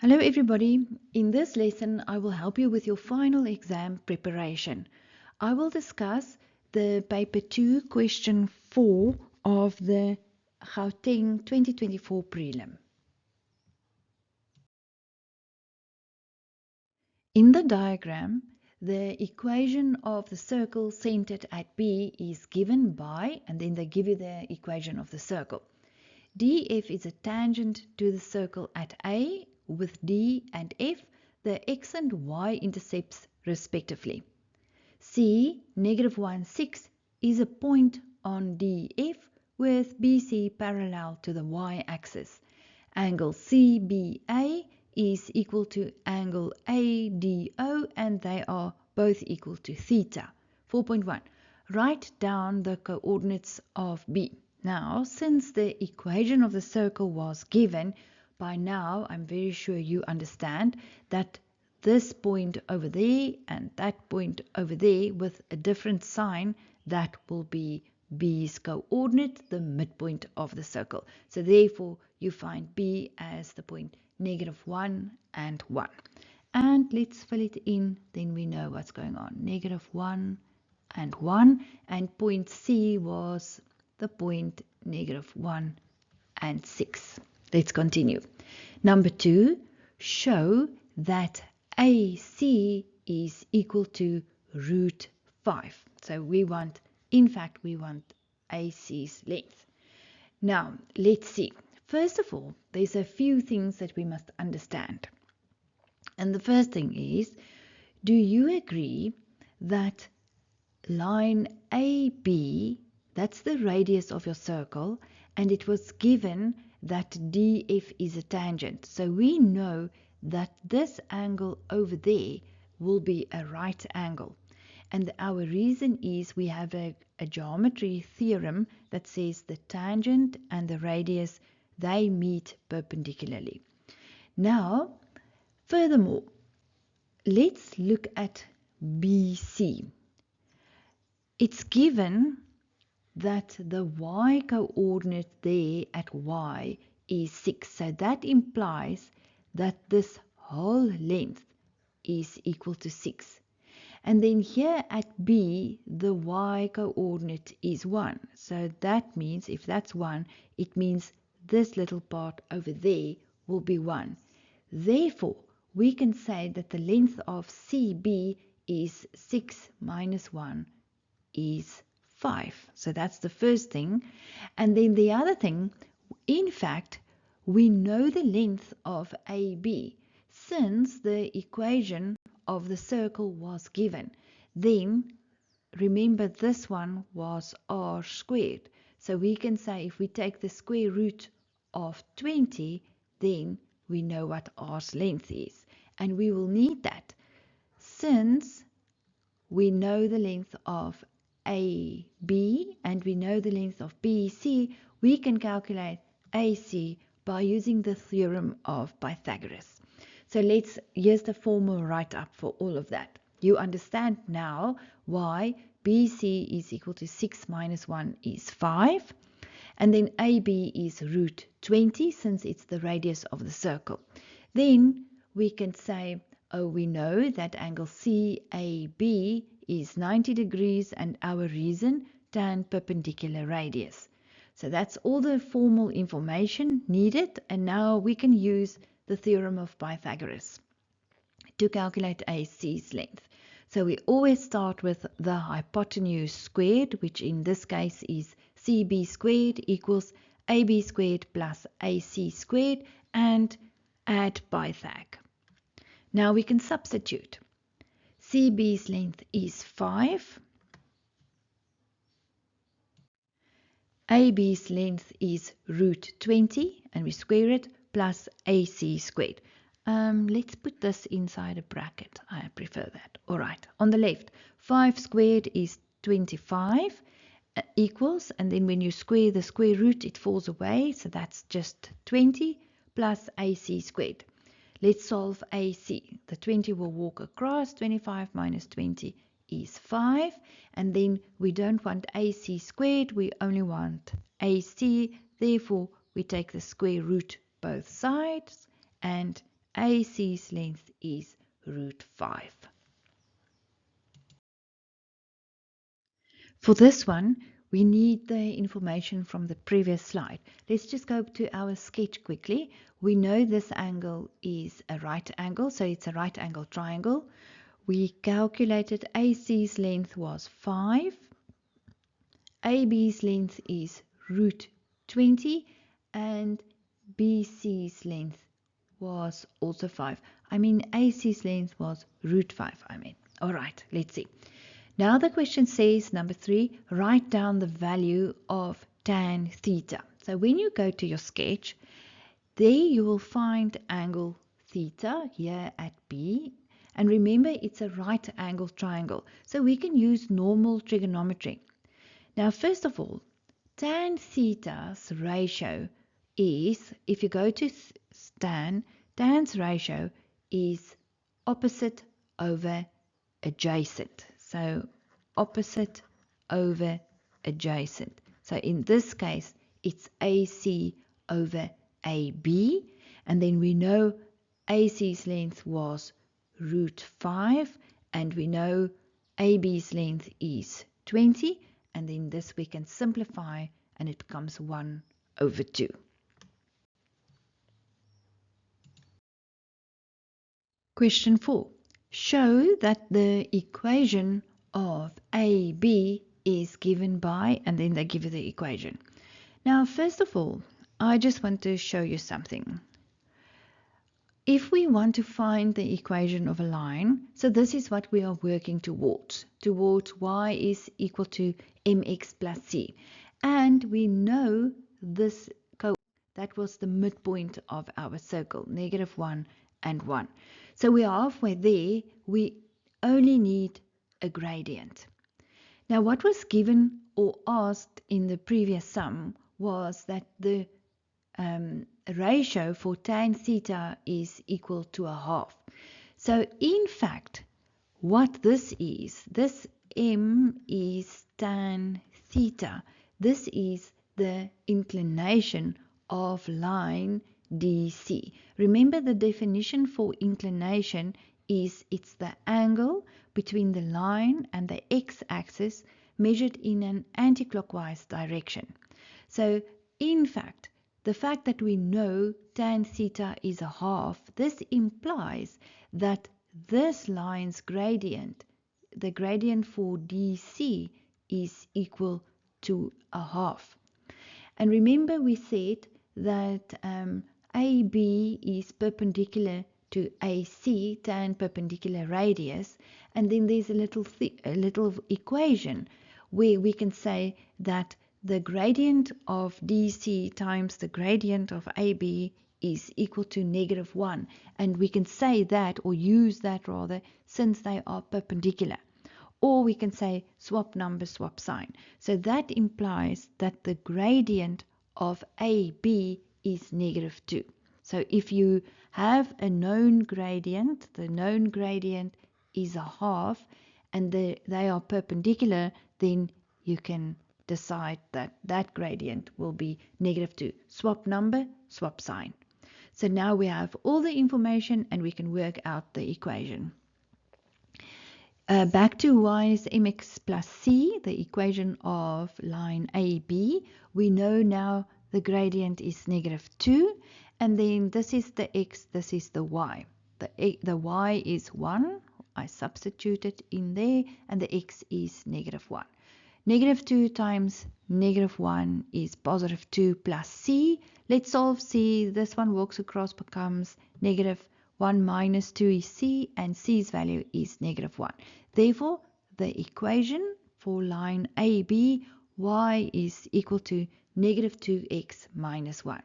Hello everybody, in this lesson I will help you with your final exam preparation. I will discuss the paper 2 question 4 of the Gauteng 2024 prelim. In the diagram, the equation of the circle centered at B is given by, and then they give you the equation of the circle. DF is a tangent to the circle at A with D and F, the x and y intercepts respectively. C, -1, 6 is a point on DF with BC parallel to the y-axis. Angle CBA is equal to angle ADO and they are both equal to theta. 4.1. Write down the coordinates of B. Now, since the equation of the circle was given, by now I'm very sure you understand that this point over there and that point over there with a different sign, that will be B's coordinate, the midpoint of the circle. So therefore you find B as the point -1 and 1. And let's fill it in, then we know what's going on. -1 and 1, and point C was the point -1 and 6. Let's continue. Number 2, show that AC is equal to √5. So we want AC's length. Now, let's see. First of all, there's a few things that we must understand. And the first thing is, do you agree that line AB, that's the radius of your circle, and it was given that DF is a tangent. So we know that this angle over there will be a right angle. And our reason is we have a geometry theorem that says the tangent and the radius, they meet perpendicularly. Now, furthermore, let's look at BC. It's given that the y coordinate there at y is 6. So that implies that this whole length is equal to 6. And then here at B, the y coordinate is 1. So that means, if that's 1, it means this little part over there will be 1. Therefore, we can say that the length of CB is 6 minus 1 is 5. So that's the first thing. And then the other thing, in fact, we know the length of AB since the equation of the circle was given. Then remember this one was r squared. So we can say if we take the square root of 20, then we know what r's length is. And we will need that since we know the length of AB and we know the length of BC, we can calculate AC by using the theorem of Pythagoras. So here's the formal write-up for all of that. You understand now why BC is equal to 6 minus 1 is 5. And then AB is √20 since it's the radius of the circle. Then we can say, oh, we know that angle CAB is 90 degrees and our reason, tan perpendicular radius. So that's all the formal information needed, and now we can use the theorem of Pythagoras to calculate AC's length. So we always start with the hypotenuse squared, which in this case is CB squared equals AB squared plus AC squared, and add Pythag. Now we can substitute. CB's length is 5. AB's length is √20, and we square it, plus AC squared. Let's put this inside a bracket. I prefer that. All right. On the left, 5 squared is 25 equals, and then when you square the square root, it falls away. So that's just 20 plus AC squared. Let's solve AC. The 20 will walk across. 25 minus 20 is 5. And then we don't want AC squared. We only want AC. Therefore, we take the square root both sides and AC's length is √5. For this one, we need the information from the previous slide. Let's just go to our sketch quickly. We know this angle is a right angle, so it's a right angle triangle. We calculated AC's length was 5. AB's length is √20 and BC's length was also 5. AC's length was √5. All right, let's see. Now the question says, number 3, write down the value of tan theta. So when you go to your sketch, there you will find angle theta here at B. And remember, it's a right angle triangle. So we can use normal trigonometry. Now, first of all, tan theta's ratio is, if you go to tan's ratio is opposite over adjacent. So opposite over adjacent. So in this case, it's AC over AB. And then we know AC's length was √5. And we know AB's length is 20. And then this we can simplify and it becomes 1/2. Question 4. Show that the equation of AB is given by, and then they give you the equation. Now, first of all, I just want to show you something. If we want to find the equation of a line, so this is what we are working towards y is equal to mx plus c. And we know this that was the midpoint of our circle, -1 and 1. So we are halfway there. We only need a gradient. Now what was given or asked in the previous sum was that the ratio for tan theta is equal to 1/2. So in fact, what this is, this m is tan theta. This is the inclination of line DC. Remember, the definition for inclination is it's the angle between the line and the x-axis measured in an anticlockwise direction. So in fact, the fact that we know tan theta is 1/2, this implies that this line's gradient, the gradient for DC, is equal to 1/2. And remember we said that AB is perpendicular to AC, tan perpendicular radius, and then there's a little equation where we can say that the gradient of DC times the gradient of AB is equal to -1, and we can say that, or use that rather, since they are perpendicular. Or we can say swap number, swap sign. So that implies that the gradient of AB is -2. So if you have a known gradient, the known gradient is 1/2, and they are perpendicular, then you can decide that that gradient will be -2. Swap number, swap sign. So now we have all the information and we can work out the equation. Back to y is mx plus c, the equation of line AB. We know now the gradient is -2, and then this is the x, this is the y. The y is 1, I substitute it in there, and the x is -1. -2 times -1 is +2 plus c. Let's solve c. This one walks across, becomes -1 minus 2 is c, and c's value is -1. Therefore, the equation for line AB, y is equal to -2x minus 1.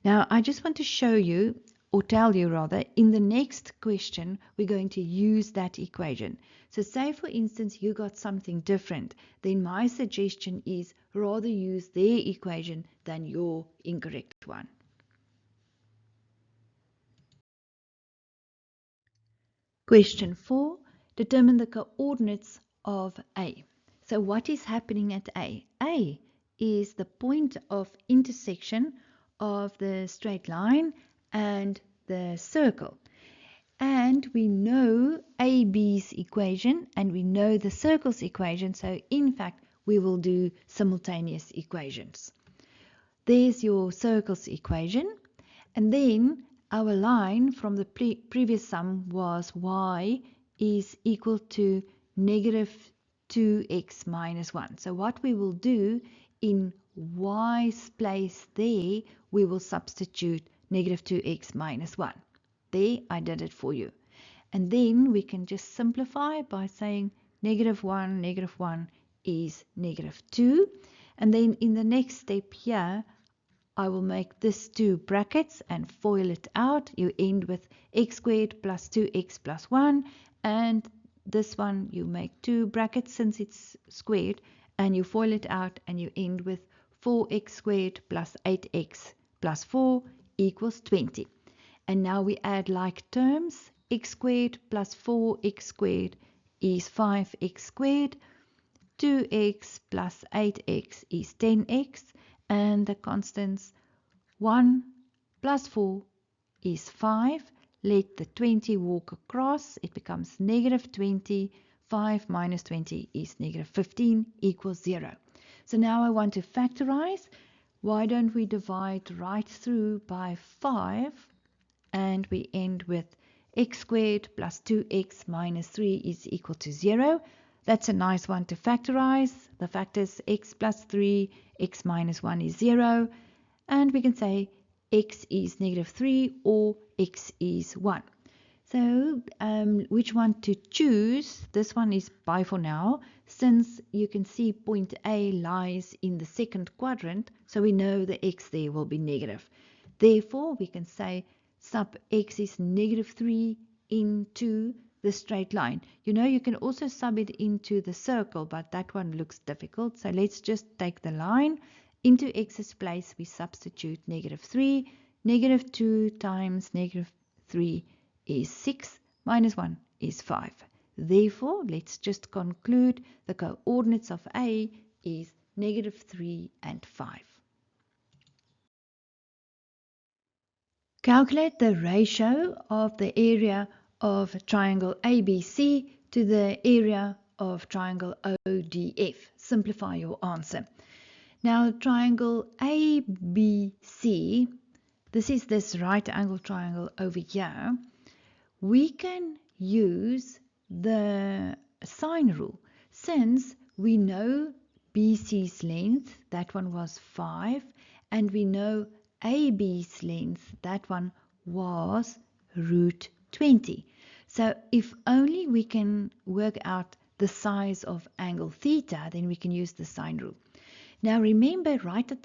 Now, I just want to show you, or tell you rather, in the next question, we're going to use that equation. So say, for instance, you got something different, then my suggestion is rather use their equation than your incorrect one. Question 4. Determine the coordinates of A. So what is happening at A? A is the point of intersection of the straight line and the circle. And we know AB's equation and we know the circle's equation, so in fact we will do simultaneous equations. There's your circle's equation, and then our line from the previous sum was y is equal to negative 2x minus 1. So what we will do in y's place there, we will substitute negative 2x minus 1. There, I did it for you. And then we can just simplify by saying negative 1 is negative 2. And then in the next step here, I will make this 2 brackets and FOIL it out. You end with x squared plus 2x plus 1. And this one you make 2 brackets since it's squared. And you FOIL it out and you end with 4x squared plus 8x plus 4 equals 20. And now we add like terms. X squared plus 4x squared is 5x squared. 2x plus 8x is 10x. And the constants 1 plus 4 is 5. Let the 20 walk across. It becomes negative 20. 5 minus 20 is negative 15 equals 0. So now I want to factorize. Why don't we divide right through by 5? And we end with x squared plus 2x minus 3 is equal to 0. That's a nice one to factorize. The factors x plus 3, x minus 1 is 0. And we can say x is negative 3 or x is 1. So which one to choose? This one is by for now, since you can see point A lies in the second quadrant, so we know the x there will be negative. Therefore, we can say sub x is negative 3 into the straight line. You know, you can also sub it into the circle, but that one looks difficult. So let's just take the line. Into x's place, we substitute negative 3. Negative 2 times negative 3 is 6. Minus 1 is 5. Therefore, let's just conclude the coordinates of A is negative 3 and 5. Calculate the ratio of the area of triangle ABC to the area of triangle ODF. Simplify your answer. Now, triangle ABC, this is this right angle triangle over here. We can use the sine rule since we know BC's length, that one was 5, and we know AB's length, that one was root 20. So if only we can work out the size of angle theta, then we can use the sine rule. Now remember, right at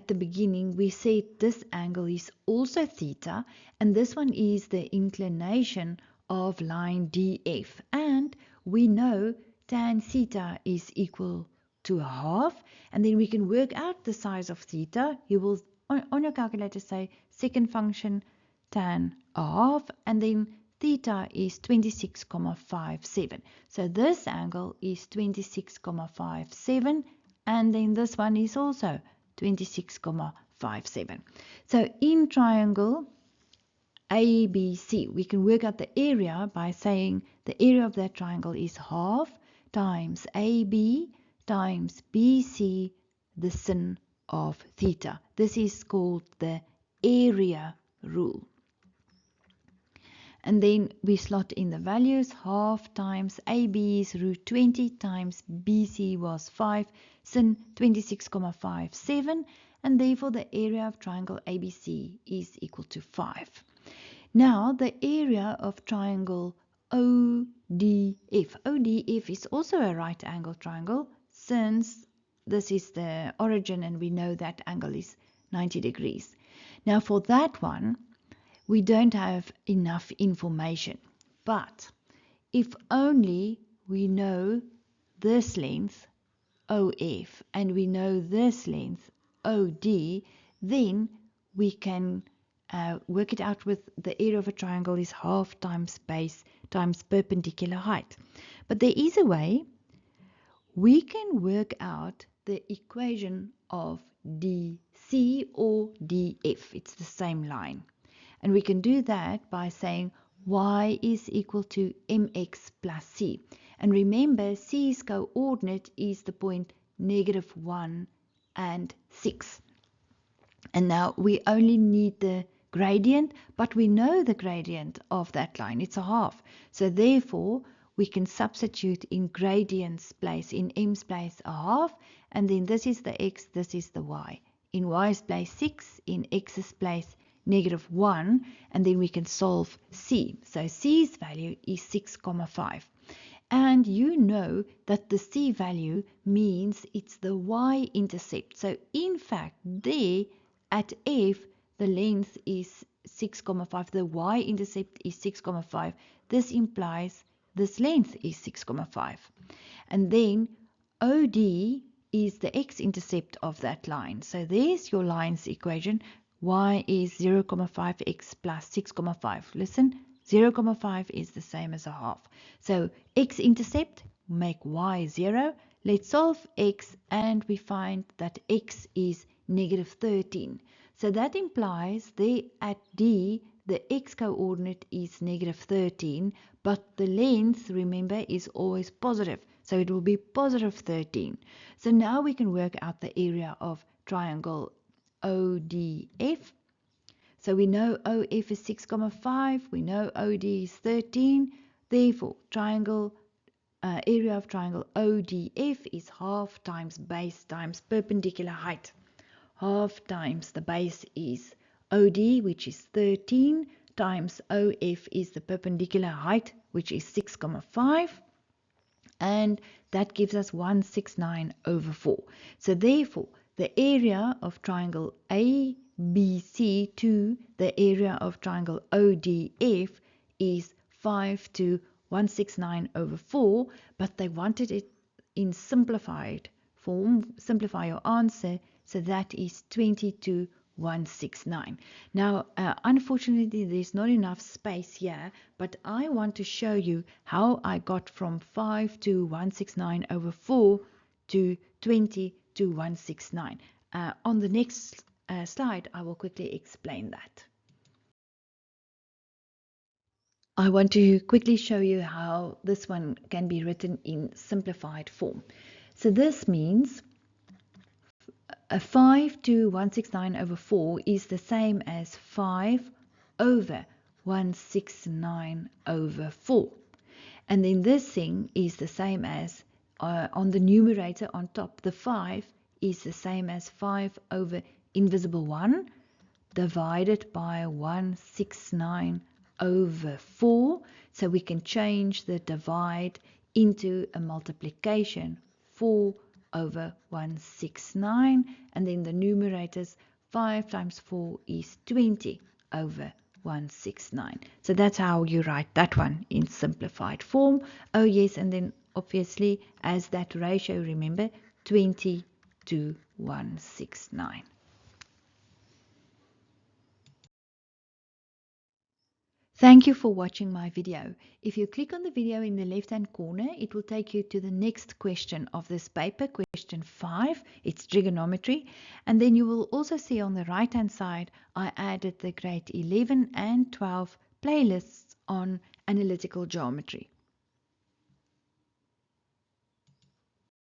the beginning, we said this angle is also theta, and this one is the inclination of line DF. And we know tan theta is equal to a half, and then we can work out the size of theta. You will, on your calculator, say second function tan a half, and then theta is 26,57. So this angle is 26,57. And then this one is also 26,57. So in triangle ABC, we can work out the area by saying the area of that triangle is half times AB times BC, the sin of theta. This is called the area rule. And then we slot in the values. Half times AB is root 20 times BC was 5, sin 26,57, and therefore the area of triangle ABC is equal to 5. Now the area of triangle ODF. ODF is also a right angle triangle since this is the origin and we know that angle is 90 degrees. Now for that one, we don't have enough information, but if only we know this length OF and we know this length OD, then we can work it out with the area of a triangle is half times base times perpendicular height. But there is a way we can work out the equation of DC or DF. It's the same line. And we can do that by saying y is equal to mx plus c. And remember, c's coordinate is the point -1 and 6. And now we only need the gradient, but we know the gradient of that line. It's a half. So therefore, we can substitute in gradient's place, in m's place, a half. And then this is the x, this is the y. In y's place 6, in x's place -1. And then we can solve c. So c's value is 6,5. And you know that the c value means it's the y-intercept. So in fact, there at f, the length is 6,5. The y-intercept is 6,5. This implies this length is 6,5. And then OD is the x-intercept of that line. So there's your line's equation. Y is 0,5x plus 6,5. Listen, 0,5 is the same as a half. So x-intercept, make y 0. Let's solve x, and we find that x is -13. So that implies there at D, the x-coordinate is -13, but the length, remember, is always positive. So it will be positive 13. So now we can work out the area of triangle ODF. So we know OF is 6,5. We know OD is 13. Therefore, area of triangle ODF is half times base times perpendicular height. Half times the base is OD, which is 13, times OF is the perpendicular height, which is 6,5. And that gives us 169/4. So therefore, the area of triangle ABC to the area of triangle ODF is 5 to 169/4, but they wanted it in simplified form. Simplify your answer, so that is 20 to 169. Now, unfortunately, there's not enough space here, but I want to show you how I got from 5 to 169/4 to 20 to 169. On the next slide, I will quickly explain that. I want to quickly show you how this one can be written in simplified form. So this means 5 to 169/4 is the same as 5 over 169/4. And then this thing is the same as, on the numerator on top, the 5 is the same as 5 over invisible 1 divided by 169/4. So we can change the divide into a multiplication, 4 over 169, and then the numerators, 5 times 4 is 20 over 169. So that's how you write that one in simplified form. Oh yes, and then obviously as that ratio, remember, 20 to 169. Thank you for watching my video. If you click on the video in the left-hand corner, it will take you to the next question of this paper, question 5. It's trigonometry. And then you will also see on the right-hand side, I added the grade 11 and 12 playlists on analytical geometry.